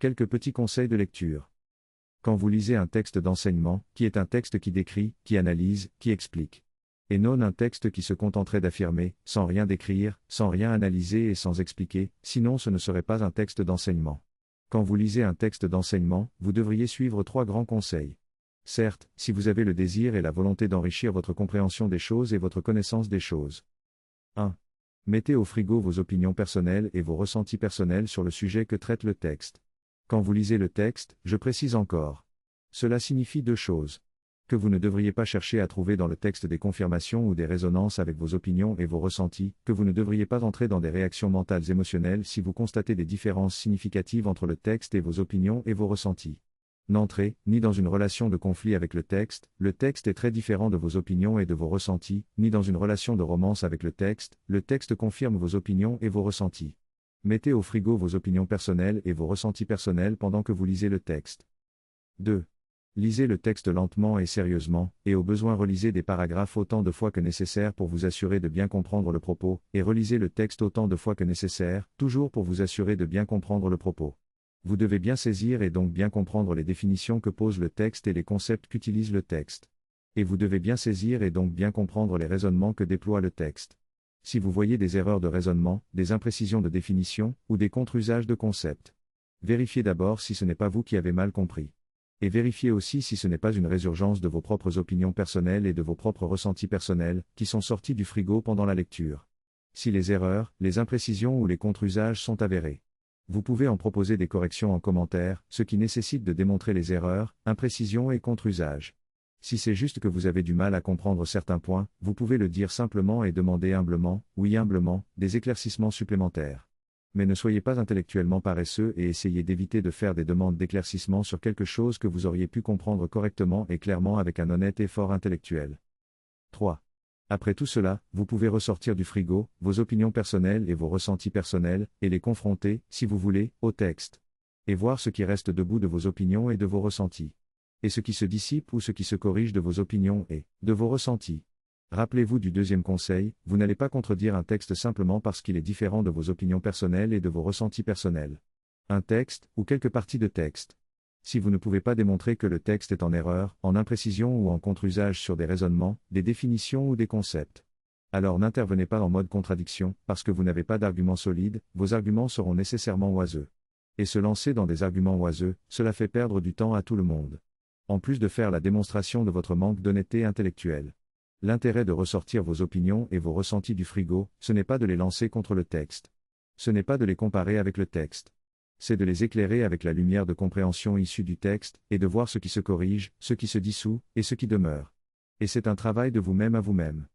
Quelques petits conseils de lecture. Quand vous lisez un texte d'enseignement, qui est un texte qui décrit, qui analyse, qui explique. Et non un texte qui se contenterait d'affirmer, sans rien décrire, sans rien analyser et sans expliquer, sinon ce ne serait pas un texte d'enseignement. Quand vous lisez un texte d'enseignement, vous devriez suivre 3 grands conseils. Certes, si vous avez le désir et la volonté d'enrichir votre compréhension des choses et votre connaissance des choses. 1. Mettez au frigo vos opinions personnelles et vos ressentis personnels sur le sujet que traite le texte. Quand vous lisez le texte, je précise encore. Cela signifie 2 choses. Que vous ne devriez pas chercher à trouver dans le texte des confirmations ou des résonances avec vos opinions et vos ressentis, que vous ne devriez pas entrer dans des réactions mentales émotionnelles si vous constatez des différences significatives entre le texte et vos opinions et vos ressentis. N'entrez, ni dans une relation de conflit avec le texte est très différent de vos opinions et de vos ressentis, ni dans une relation de romance avec le texte confirme vos opinions et vos ressentis. Mettez au frigo vos opinions personnelles et vos ressentis personnels pendant que vous lisez le texte. 2. Lisez le texte lentement et sérieusement, et au besoin relisez des paragraphes autant de fois que nécessaire pour vous assurer de bien comprendre le propos, et relisez le texte autant de fois que nécessaire, toujours pour vous assurer de bien comprendre le propos. Vous devez bien saisir et donc bien comprendre les définitions que pose le texte et les concepts qu'utilise le texte. Et vous devez bien saisir et donc bien comprendre les raisonnements que déploie le texte. Si vous voyez des erreurs de raisonnement, des imprécisions de définition, ou des contre-usages de concepts, vérifiez d'abord si ce n'est pas vous qui avez mal compris. Et vérifiez aussi si ce n'est pas une résurgence de vos propres opinions personnelles et de vos propres ressentis personnels, qui sont sortis du frigo pendant la lecture. Si les erreurs, les imprécisions ou les contre-usages sont avérés, vous pouvez en proposer des corrections en commentaire, ce qui nécessite de démontrer les erreurs, imprécisions et contre-usages. Si c'est juste que vous avez du mal à comprendre certains points, vous pouvez le dire simplement et demander humblement, oui humblement, des éclaircissements supplémentaires. Mais ne soyez pas intellectuellement paresseux et essayez d'éviter de faire des demandes d'éclaircissement sur quelque chose que vous auriez pu comprendre correctement et clairement avec un honnête effort intellectuel. 3. Après tout cela, vous pouvez ressortir du frigo, vos opinions personnelles et vos ressentis personnels, et les confronter, si vous voulez, au texte. Et voir ce qui reste debout de vos opinions et de vos ressentis. Et ce qui se dissipe ou ce qui se corrige de vos opinions et de vos ressentis. Rappelez-vous du 2e conseil, vous n'allez pas contredire un texte simplement parce qu'il est différent de vos opinions personnelles et de vos ressentis personnels. Un texte, ou quelques parties de texte. Si vous ne pouvez pas démontrer que le texte est en erreur, en imprécision ou en contre-usage sur des raisonnements, des définitions ou des concepts, alors n'intervenez pas en mode contradiction, parce que vous n'avez pas d'arguments solides, vos arguments seront nécessairement oiseux. Et se lancer dans des arguments oiseux, cela fait perdre du temps à tout le monde. En plus de faire la démonstration de votre manque d'honnêteté intellectuelle. L'intérêt de ressortir vos opinions et vos ressentis du frigo, ce n'est pas de les lancer contre le texte. Ce n'est pas de les comparer avec le texte. C'est de les éclairer avec la lumière de compréhension issue du texte, et de voir ce qui se corrige, ce qui se dissout, et ce qui demeure. Et c'est un travail de vous-même à vous-même.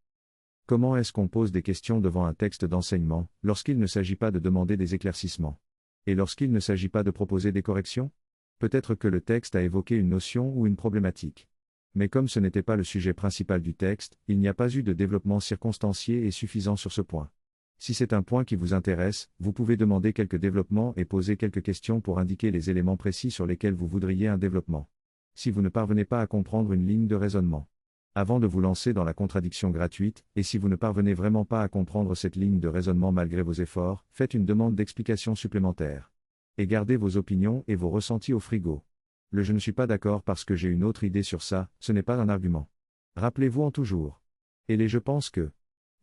Comment est-ce qu'on pose des questions devant un texte d'enseignement, lorsqu'il ne s'agit pas de demander des éclaircissements? Et lorsqu'il ne s'agit pas de proposer des corrections? Peut-être que le texte a évoqué une notion ou une problématique. Mais comme ce n'était pas le sujet principal du texte, il n'y a pas eu de développement circonstancié et suffisant sur ce point. Si c'est un point qui vous intéresse, vous pouvez demander quelques développements et poser quelques questions pour indiquer les éléments précis sur lesquels vous voudriez un développement. Si vous ne parvenez pas à comprendre une ligne de raisonnement, avant de vous lancer dans la contradiction gratuite, et si vous ne parvenez vraiment pas à comprendre cette ligne de raisonnement malgré vos efforts, faites une demande d'explication supplémentaire. Et gardez vos opinions et vos ressentis au frigo. Le je ne suis pas d'accord parce que j'ai une autre idée sur ça, ce n'est pas un argument. Rappelez-vous en toujours. Et les je pense que.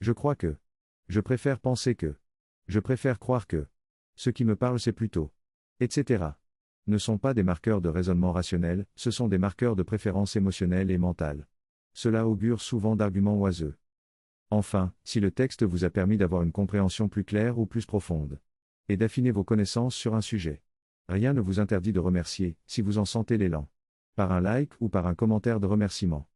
Je crois que. Je préfère penser que. Je préfère croire que. Ce qui me parle c'est plutôt. Etc. Ne sont pas des marqueurs de raisonnement rationnel, ce sont des marqueurs de préférence émotionnelle et mentale. Cela augure souvent d'arguments oiseux. Enfin, si le texte vous a permis d'avoir une compréhension plus claire ou plus profonde, et d'affiner vos connaissances sur un sujet, rien ne vous interdit de remercier, si vous en sentez l'élan, par un like ou par un commentaire de remerciement.